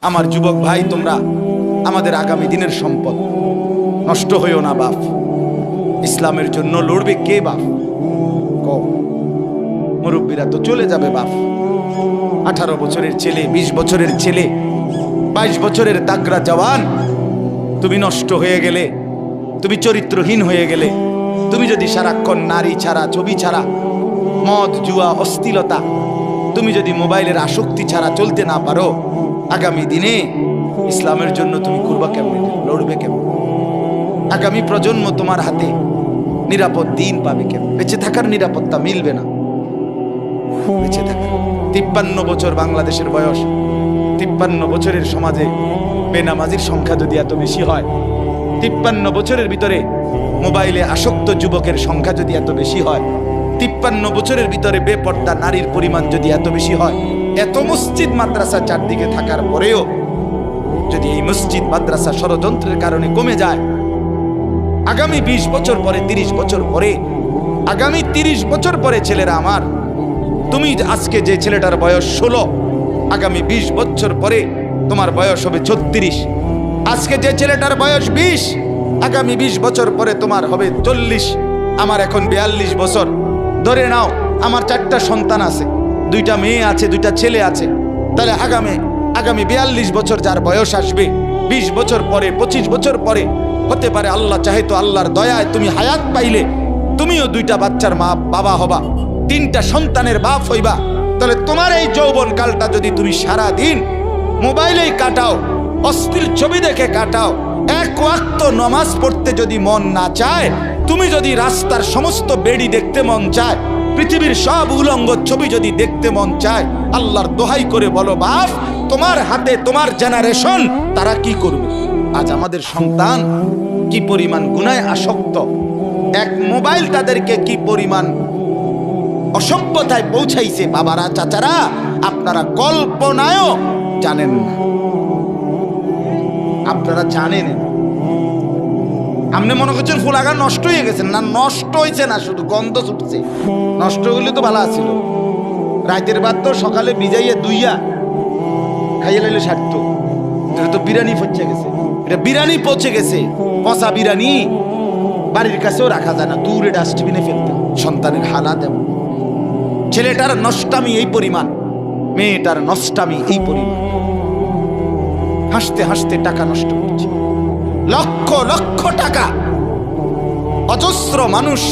আমার যুবক ভাই, তোমরা আমাদের আগামী দিনের সম্পদ। নষ্ট হইও না বাপ। ইসলামের জন্য লড়বে কে বাপ? মুরব্বীরা তো চলে যাবে বাপ। 18 বছরের ছেলে, 20 বছরের ছেলে, 22 বছরের তাগড়া জওয়ান, তুমি নষ্ট হয়ে গেলে, তুমি চরিত্রহীন হয়ে গেলে, তুমি যদি সারাক্ষণ নারী ছাড়া, ছবি ছাড়া, মদ জুয়া অশ্লীলতা, তুমি যদি মোবাইলের আসক্তি ছাড়া চলতে না পারো, আগামী দিনে ইসলামের জন্য তুমি করবা কেমনে, লড়বে কেমন? আগামী প্রজন্ম তোমার হাতে নিরাপদ দিন পাবে কেমন? বেঁচে থাকার নিরাপত্তা মিলবে না। বেঁচে থাকা 53 বছর বাংলাদেশের বয়স, 53 বছরের সমাজে বেনামাজির সংখ্যা যদি এত বেশি হয়, 53 বছরের ভিতরে মোবাইলে আসক্ত যুবকের সংখ্যা যদি এত বেশি হয়, 53 বছরের ভিতরে বেপর্দা নারীর পরিমাণ যদি এত বেশি হয়, এত মসজিদ মাদ্রাসা চারদিকে থাকার পরেও যদি এই মসজিদ মাদ্রাসা ষড়যন্ত্রের কারণে কমে যায়, আগামী 20 বছর পরে, 30 বছর পরে, আগামী 30 বছর পরে ছেলেরা আমার, তুমি আজকে যে ছেলেটার বয়স 16, আগামী 20 বছর পরে তোমার বয়স হবে 36। আজকে যে ছেলেটার বয়স 20, আগামী 20 বছর পরে তোমার হবে 40। আমার এখন 42 বছর। ধরে নাও আমার 4টা সন্তান আছে, 2টা মেয়ে আছে, 2টা ছেলে আছে। তাহলে আগামী 42 বছর যার বয়স আসবে, 20 বছর পরে, 25 বছর পরে, হতে পারে আল্লাহ চাহে তো আল্লাহর দয়ায় তুমি হায়াত পাইলে তুমিও 2টা বাচ্চার মা বাবা হবা, 3টা সন্তানের বাপ হইবা। তাহলে তোমার এই যৌবন কালটা যদি তুমি সারা দিন মোবাইলেই কাটাও, অশ্লীল ছবি দেখে কাটাও, এক ওয়াক্ত নামাজ পড়তে যদি মন না চায়, তুমি যদি রাস্তার সমস্ত বেড়ি দেখতে মন চায়, পৃথিবীর সব উলঙ্গ ছবি যদি দেখতে মন চায়, আল্লাহর দোহাই করে বলো বাপ, তোমার হাতে তোমার জেনারেশন তারা কি করবে? আজ আমাদের সন্তান কি পরিমাণ গুনায় আসক্ত, এক মোবাইল তাদেরকে কি পরিমাণ অসভ্যতায় পৌঁছাইছে। বাবারা, চাচারা, আপনারা কল্পনায়ও জানেন না, আপনারা জানেন না। আপনি মনে করছেন ফুলাগা নষ্ট হয়ে গেছে, না নষ্ট হয়েছে না, শুধু গন্ধ ছুটছে। নষ্ট হইলে তো ভালো আছিল, রাতের ভাত তো সকালে ভিজাইয়া দুইয়া খাইয়ে লাইলে সারত। এটা তো বিরিয়ানি পচে গেছে, এটা বিরিয়ানি পচে গেছে, পচা বিরিয়ানি বাড়ির কাছেও রাখা যায় না, দূরে ডাস্টবিনে ফেলতে। সন্তানের হালাত এমন। ছেলেটার নষ্টামি এই পরিমাণ, মেয়েটার নষ্টামি এই পরিমাণ। হাসতে হাসতে টাকা নষ্ট করছে, লক্ষ লক্ষ টাকা। অজস্র মানুষ